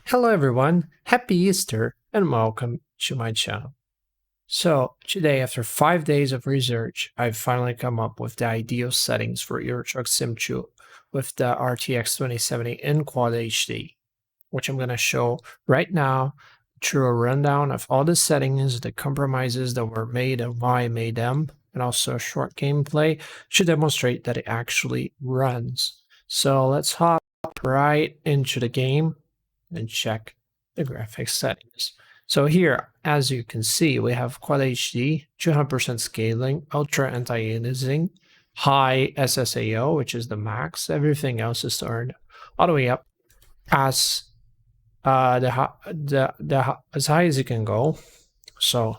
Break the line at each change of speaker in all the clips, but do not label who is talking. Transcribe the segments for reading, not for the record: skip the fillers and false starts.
Hello everyone, happy Easter and welcome to my channel. So today, after 5 days of research, I've finally come up with the ideal settings for Euro Truck Sim 2 with the RTX 2070 in Quad HD, which I'm going to show right now through a rundown of all the settings, the compromises that were made and why I made them, and also a short gameplay to demonstrate that it actually runs. So let's hop right into the game and check the graphics settings. So here, as you can see, we have Quad HD, 200% scaling, ultra anti-aliasing, high SSAO, which is the max. Everything else is turned all the way up as as high as you can go. So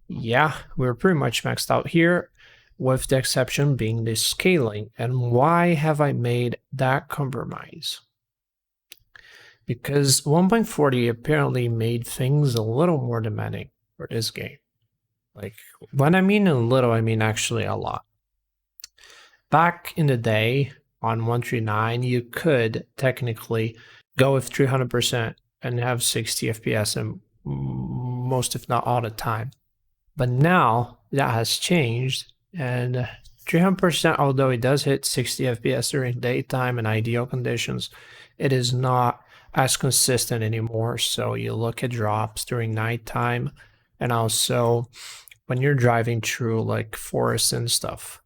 yeah, we're pretty much maxed out here, with the exception being the scaling. And why have I made that compromise? Because 1.40 apparently made things a little more demanding for this game. Like, when I mean a little, I mean actually a lot. Back in the day on 139, you could technically go with 300% and have 60 FPS and most, if not all the time. But now that has changed, and 300%, although it does hit 60 FPS during daytime and ideal conditions, it is not as consistent anymore. So you look at drops during nighttime and also when you're driving through like forests and stuff,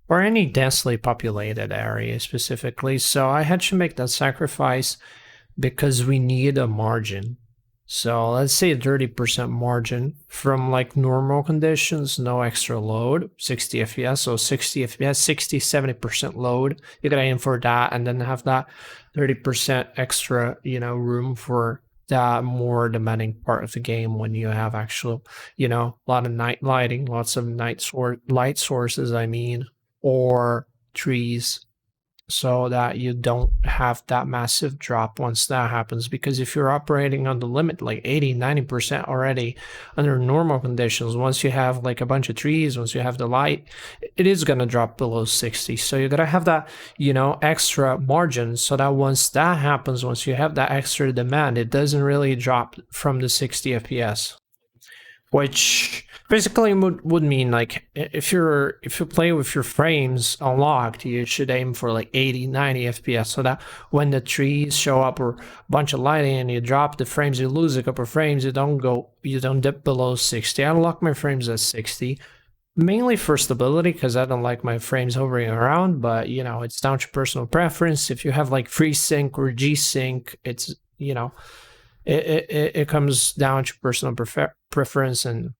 or any densely populated area specifically. So I had to make that sacrifice because we need a margin. So let's say a 30% margin from like normal conditions, no extra load, 60 FPS. So 60 FPS, 60, 70% load. You gotta aim for that and then have that 30% extra, room for that more demanding part of the game when you have actual, a lot of night lighting, lots of light sources, or trees, so that you don't have that massive drop once that happens. Because if you're operating on the limit, like 80-90% already under normal conditions, once you have like a bunch of trees, once you have the light, it is going to drop below 60. So you got to have that extra margin, so that once that happens, once you have that extra demand, it doesn't really drop from the 60 FPS, which basically would mean, like, if you play with your frames unlocked, you should aim for like 80-90 FPS, so that when the trees show up or a bunch of lighting and you drop the frames, you lose a couple of frames, you don't dip below 60. I unlock my frames at 60, mainly for stability, because I don't like my frames hovering around, but it's down to personal preference. If you have like FreeSync or G-Sync, it's it comes down to personal preference, and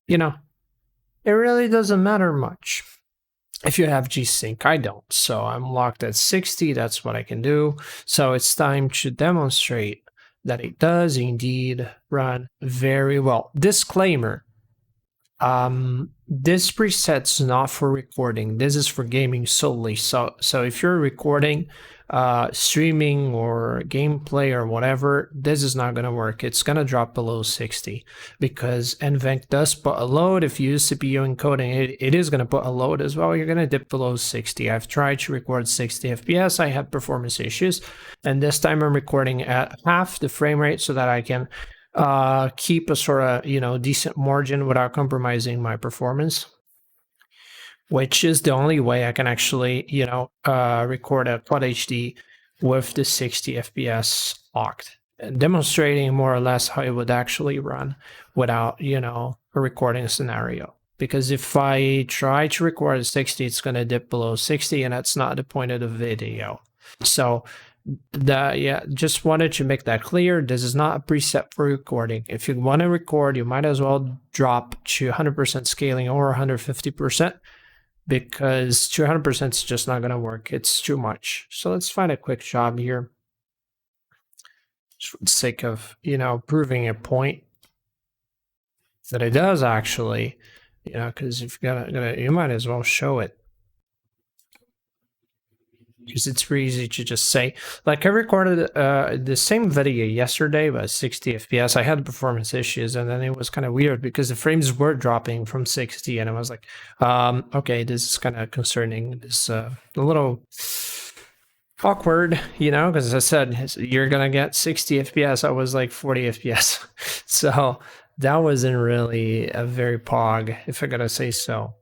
it really doesn't matter much if you have G-Sync. I don't, so I'm locked at 60. That's what I can do. So it's time to demonstrate that it does indeed run very well. Disclaimer, this preset's not for recording. This is for gaming solely. So if you're recording, streaming or gameplay or whatever, this is not going to work. It's going to drop below 60 because NVENC does put a load. If you use CPU encoding, it is going to put a load as well. You're going to dip below 60. I've tried to record 60 FPS. I had performance issues, and this time I'm recording at half the frame rate so that I can keep a sort of decent margin without compromising my performance, which is the only way I can actually record a Quad HD with the 60 FPS locked, demonstrating more or less how it would actually run without a recording scenario. Because if I try to record at 60, it's going to dip below 60, and that's not the point of the video. So just wanted to make that clear. This is not a preset for recording. If you want to record, you might as well drop to 100% scaling or 150%, because 200% is just not going to work. It's too much. So let's find a quick job here, just for the sake of proving a point that it does actually, because if you might as well show it, because it's pretty easy to just say. Like, I recorded the same video yesterday, but 60 FPS. I had performance issues, and then it was kind of weird because the frames were dropping from 60, and I was like, okay, this is kind of concerning. This a little awkward, you know, because I said you're gonna get 60 FPS. I was like 40 FPS, so that wasn't really a very pog, if I gotta say so.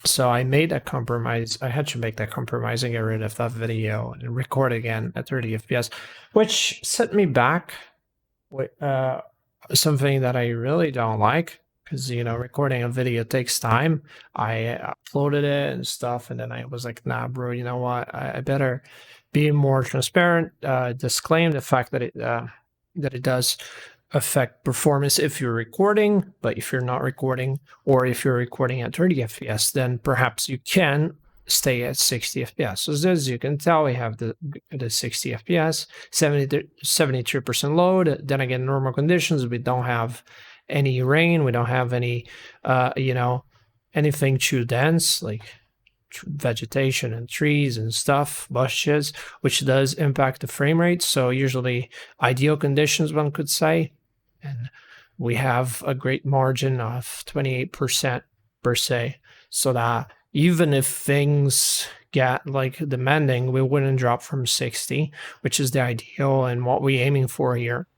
So I made a compromise. I had to make that compromise and get rid of that video and record again at 30 FPS, which set me back with something that I really don't like, because you know recording a video takes time. I uploaded it and stuff, and then I was like, nah, bro, you know what? I better be more transparent. Disclaim the fact that it does affect performance if you're recording, but if you're not recording, or if you're recording at 30 FPS, then perhaps you can stay at 60 FPS. So as you can tell, we have the 60 FPS, 73% load. Then again, normal conditions, we don't have any rain, we don't have any, you know, anything too dense, like vegetation and trees and stuff, bushes, which does impact the frame rate. So usually ideal conditions, one could say. And we have a great margin of 28% per se, so that even if things get like demanding, we wouldn't drop from 60, which is the ideal and what we're aiming for here.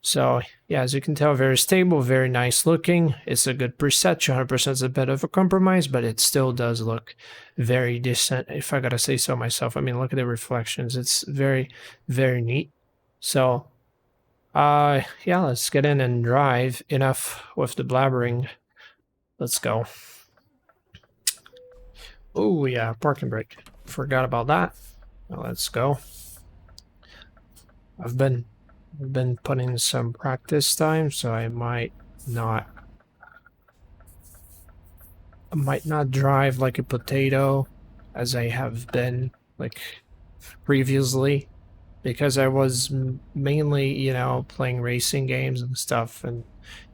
So yeah, as you can tell, very stable, very nice looking. It's a good preset. 200% is a bit of a compromise, but it still does look very decent, if I gotta say so myself. I mean, look at the reflections. It's very, very neat. So yeah, let's get in and drive. Enough with the blabbering. Let's go. Oh yeah, parking brake. Forgot about that. Now let's go. I've been putting some practice time, so I might not drive like a potato as I have been like previously, because I was mainly, you know, playing racing games and stuff, and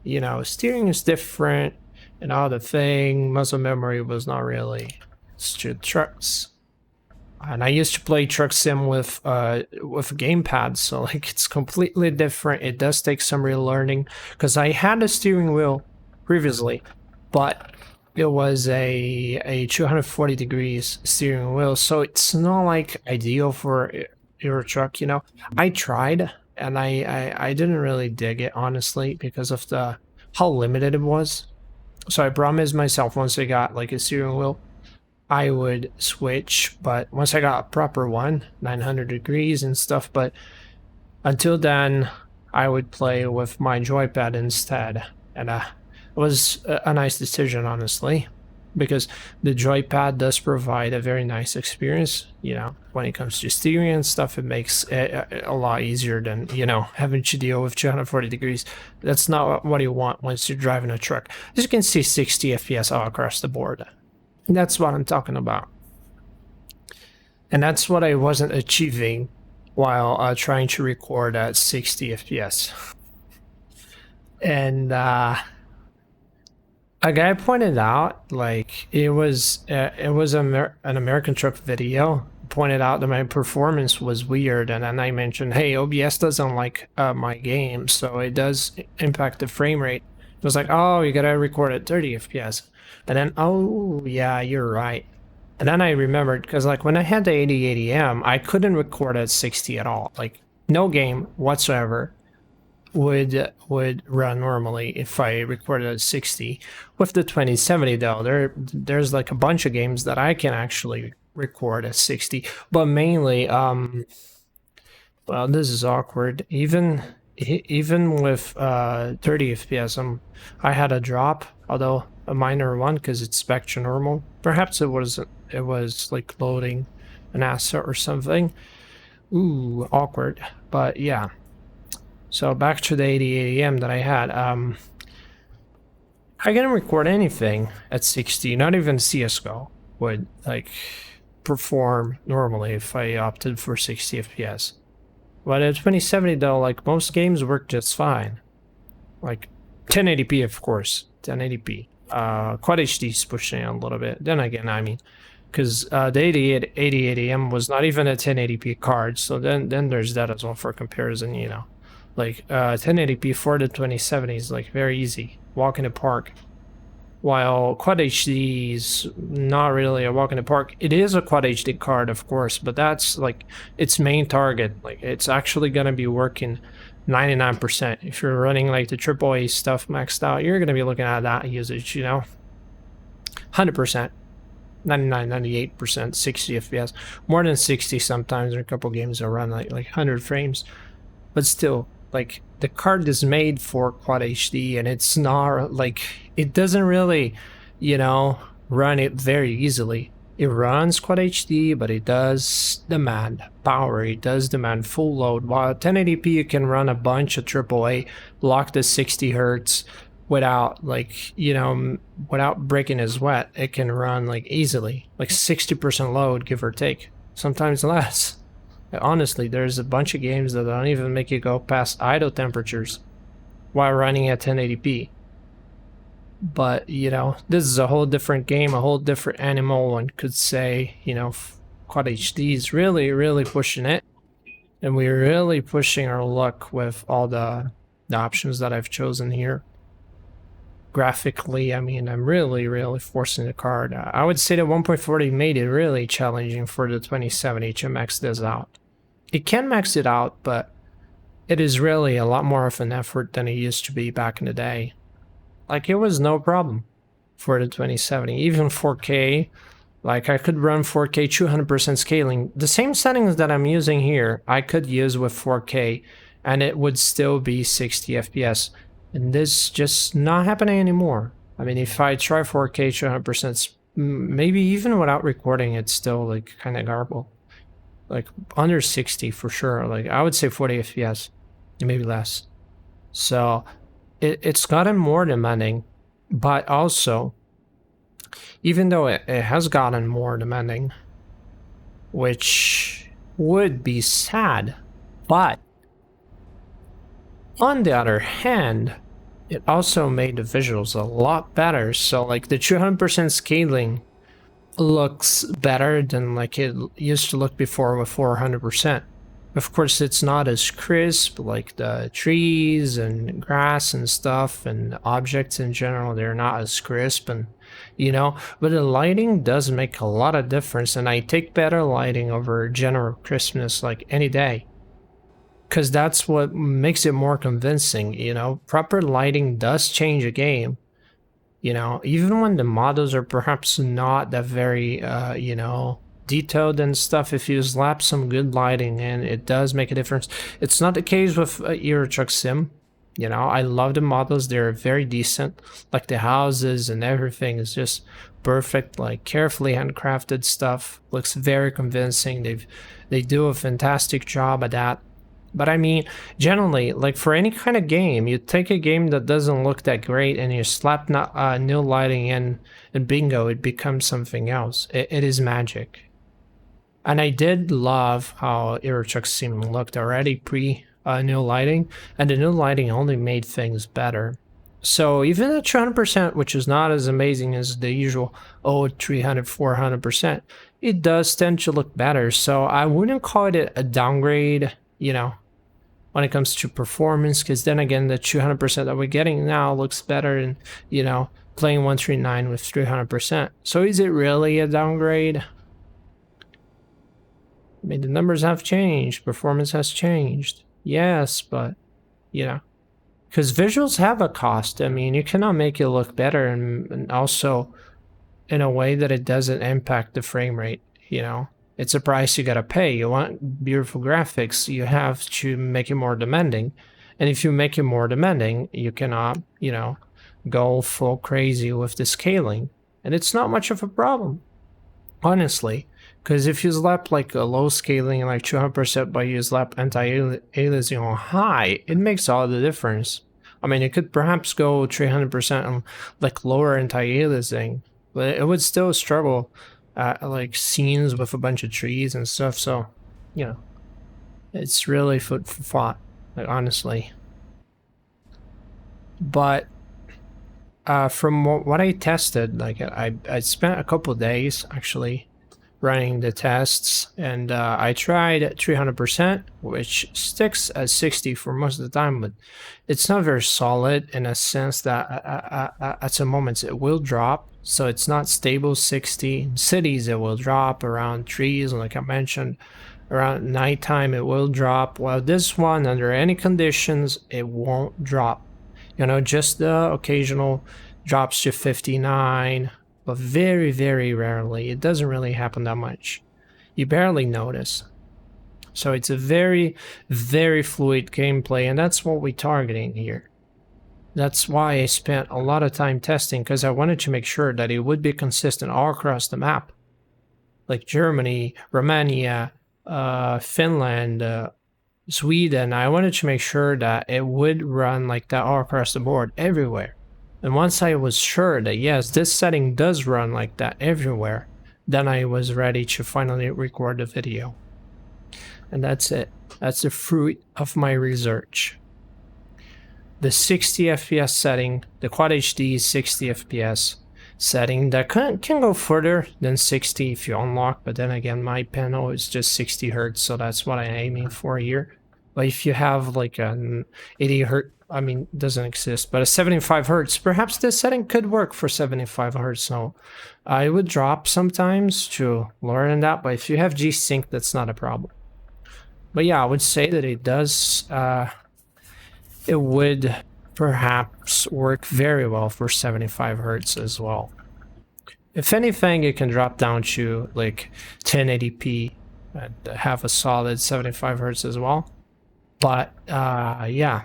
you know, steering is different and all the thing. Muscle memory was not really trucks. And I used to play truck sim with gamepad, so like it's completely different. It does take some real learning, because I had a steering wheel previously, but it was a 240 degrees steering wheel, so it's not like ideal for your truck, you know. I tried, and I didn't really dig it, honestly, because of the how limited it was. So I promised myself once I got like a steering wheel, I would switch, but once I got a proper one, 900 degrees and stuff, but until then, I would play with my joypad instead, and it was a nice decision, honestly, because the joypad does provide a very nice experience, you know, when it comes to steering and stuff. It makes it a lot easier than, you know, having to deal with 240 degrees. That's not what you want once you're driving a truck. As you can see, 60 FPS all across the board. That's what I'm talking about. And that's what I wasn't achieving while trying to record at 60 FPS. And a guy pointed out, like, it was an American truck video, pointed out that my performance was weird, and then I mentioned, hey, OBS doesn't like my game, so it does impact the frame rate. It was like, oh, you gotta record at 30 FPS. And then, oh, yeah, you're right. And then I remembered, because like when I had the 8080M, I couldn't record at 60 at all. Like, no game whatsoever would run normally if I recorded at 60. With the 2070 though, there's like a bunch of games that I can actually record at 60. But mainly, well, this is awkward. Even with 30 FPS, I had a drop, although a minor one, because it's back to normal. Perhaps it was like loading an asset or something. Ooh, awkward. But yeah. So back to the 8080M that I had. I didn't record anything at 60. Not even CS:GO would like perform normally if I opted for 60 FPS. But at 2070 though, like most games work just fine. Like 1080p, of course, 1080p. Quad HD is pushing a little bit. Then again, I mean, because the 8080M was not even a 1080p card, so then there's that as well for comparison, you know. Like 1080p for the 2070 is like very easy. Walk in the park. while Quad HD is not really a walk in the park. It is a Quad HD card, of course, but that's like its main target. Like it's actually gonna be working 99%. If you're running like the AAA stuff maxed out, you're gonna be looking at that usage, you know, 100%. 99, 98%, 60 FPS, more than 60 sometimes. There are a couple games that run like 100 frames, but still, like the card is made for Quad HD, and it's not like it doesn't really, you know, run it very easily. It runs Quad HD, but it does demand power. It does demand full load. While 1080p, you can run a bunch of AAA, lock the 60 hertz without like, you know, without breaking a sweat. It can run like easily, like 60% load, give or take, sometimes less. Honestly, there's a bunch of games that don't even make you go past idle temperatures while running at 1080p. But, you know, this is a whole different game, a whole different animal. One could say, you know, Quad HD is really, really pushing it. And we're really pushing our luck with all the options that I've chosen here. Graphically, I mean, I'm really, really forcing the card. I would say that 1.40 made it really challenging for the 2070 to max this out. It can max it out, but it is really a lot more of an effort than it used to be back in the day. Like, it was no problem for the 2070. Even 4K, like I could run 4K 200% scaling. The same settings that I'm using here, I could use with 4K, and it would still be 60 FPS. And this just not happening anymore. I mean, if I try 4K 200%, maybe even without recording, it's still like kind of garble. Like under 60 for sure. Like I would say 40 FPS, maybe less. So it's gotten more demanding, but also, even though it has gotten more demanding, which would be sad, but on the other hand, it also made the visuals a lot better. So like the 200% scaling looks better than like it used to look before with 400%. Of course, it's not as crisp, like the trees and grass and stuff and objects in general, they're not as crisp, and you know, but the lighting does make a lot of difference, and I take better lighting over general crispness like any day. Because that's what makes it more convincing, you know. Proper lighting does change a game, you know, even when the models are perhaps not that very, you know, detailed and stuff. If you slap some good lighting in, it does make a difference. It's not the case with Euro Truck Sim. You know, I love the models. They're very decent. Like the houses and everything is just perfect, like carefully handcrafted stuff. Looks very convincing. They do a fantastic job at that. But I mean, generally, like for any kind of game, you take a game that doesn't look that great and you slap new lighting in, and bingo, it becomes something else. It is magic. And I did love how Euro Truck Sim looked already pre new lighting, and the new lighting only made things better. So even at 200%, which is not as amazing as the usual 300, 400%, it does tend to look better. So I wouldn't call it a downgrade, you know, when it comes to performance, because then again, the 200% that we're getting now looks better than, you know, playing 139 with 300%. So is it really a downgrade? I mean, the numbers have changed, performance has changed. Yes, but, you know, because visuals have a cost. I mean, you cannot make it look better and also in a way that it doesn't impact the frame rate, you know. It's a price you gotta pay. You want beautiful graphics, you have to make it more demanding. And if you make it more demanding, you cannot, you know, go full crazy with the scaling. And it's not much of a problem, honestly. Because if you slap like a low scaling, like 200%, but you slap anti-aliasing on high, it makes all the difference. I mean, it could perhaps go 300% on like lower anti-aliasing, but it would still struggle like scenes with a bunch of trees and stuff. So, you know, it's really food for thought, like honestly. But from what I tested, like I spent a couple days actually running the tests, and I tried 300%, which sticks at 60 for most of the time, but it's not very solid in a sense that at some moments it will drop, so it's not stable 60. In cities it will drop, around trees, like I mentioned, around nighttime it will drop, while this one, under any conditions, it won't drop. You know, just the occasional drops to 59, but very, very rarely. It doesn't really happen that much. You barely notice. So it's a very, very fluid gameplay, and that's what we're targeting here. That's why I spent a lot of time testing, because I wanted to make sure that it would be consistent all across the map. Like Germany, Romania, Finland, Sweden. I wanted to make sure that it would run like that all across the board, everywhere. And once I was sure that yes, this setting does run like that everywhere, then I was ready to finally record the video. And that's it. That's the fruit of my research. The 60 FPS setting, the Quad HD 60 FPS setting, that can go further than 60 if you unlock, but then again, my panel is just 60 Hz, so that's what I'm aiming for here. But if you have like an 80 Hz, I mean, it doesn't exist, but a 75 Hz, perhaps this setting could work for 75 Hz. So I would drop sometimes to lower than that, but if you have G-Sync, that's not a problem. But yeah, I would say that it does, it would perhaps work very well for 75 Hz as well. If anything, it can drop down to like 1080p and have a solid 75 Hz as well. But yeah,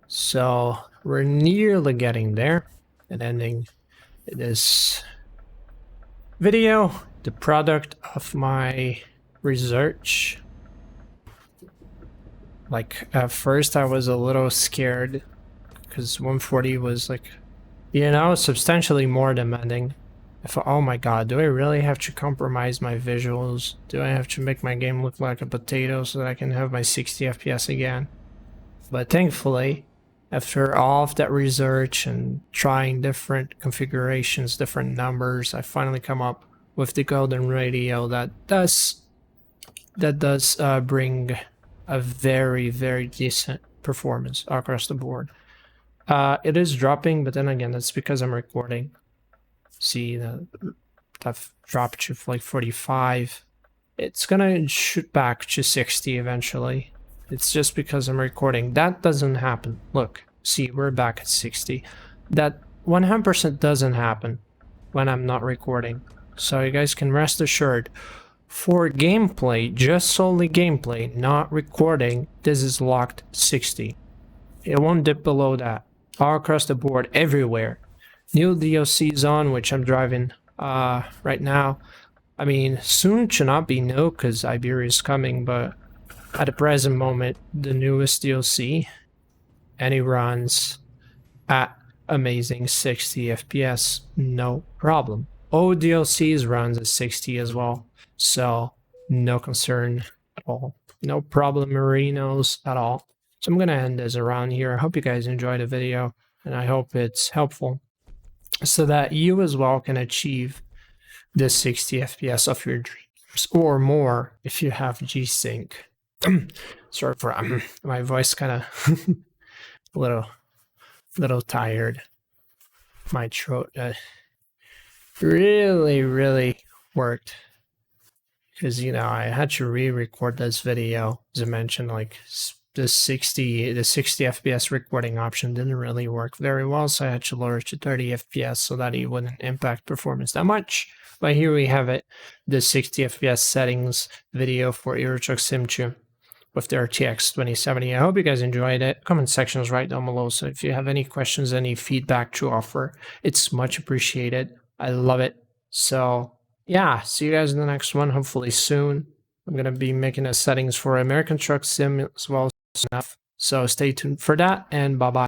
so we're nearly getting there and ending this video, the product of my research. Like at first I was a little scared because 140 was like, you know, substantially more demanding. Oh my god, do I really have to compromise my visuals? Do I have to make my game look like a potato so that I can have my 60 FPS again? But thankfully, after all of that research and trying different configurations, different numbers, I finally come up with the golden radio that does bring a very, very decent performance across the board. It is dropping, but then again, that's because I'm recording. See, I've dropped to like 45. It's gonna shoot back to 60 eventually. It's just because I'm recording. That doesn't happen. Look, see, we're back at 60. That 100% doesn't happen when I'm not recording. So you guys can rest assured, for gameplay, just solely gameplay, not recording, this is locked 60. It won't dip below that. All across the board, everywhere. New DLCs on, which I'm driving right now. I mean, soon should not be new because Iberia is coming, but at the present moment, the newest DLC, and it runs at amazing 60 FPS, no problem. Old DLCs runs at 60 as well, so no concern at all. No problem, Marinos, at all. So I'm gonna end this around here. I hope you guys enjoyed the video, and I hope it's helpful so that you as well can achieve the 60 FPS of your dreams, or more if you have G-Sync. Sorry for my voice, kind of a little tired. My throat really worked because, you know, I had to re-record this video. As I mentioned, like the 60 FPS recording option didn't really work very well, so I had to lower it to 30 FPS so that it wouldn't impact performance that much. But here we have it, the 60 FPS settings video for Euro Truck Sim 2 with the RTX 2070. I hope you guys enjoyed it. Comment section is right down below, so if you have any questions, any feedback to offer, it's much appreciated. I love it. So yeah, see you guys in the next one, hopefully soon. I'm going to be making the settings for American Truck Sim as well soon enough. So stay tuned for that, and bye-bye.